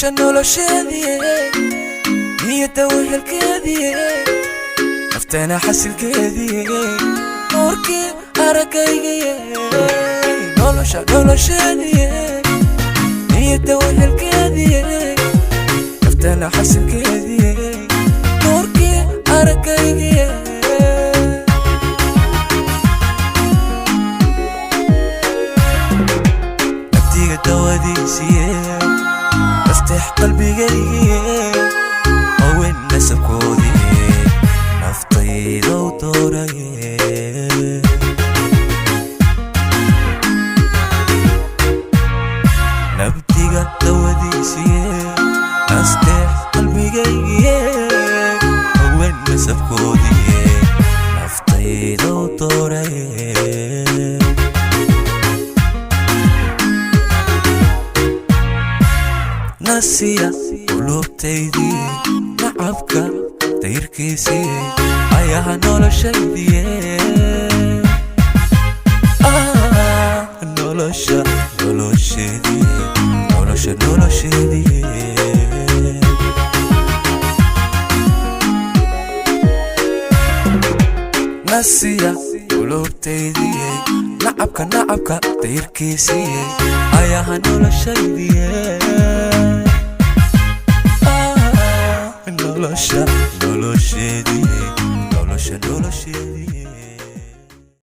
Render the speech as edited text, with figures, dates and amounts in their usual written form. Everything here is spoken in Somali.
nolosheedii niyada wehelkeedii nafteena xasilkeedii nuurkii aragaygii nolosheedii niyada wehelkeedii nafteena xasilkeedii nuurkii aragaygii naftiga dawadiisii استح قلبي جاي وين نسكودي نفطي لو طوري نبتي قد وديسي استح قلبي جاي وين نسكودي نفطي لو طوري ناسية قلوبتيدي نعبك تيركيسي أيها nolosheedii nolosheedii ناسية قلوبتيدي نعبك تيركيسي أيها nolosheedii nolosheedii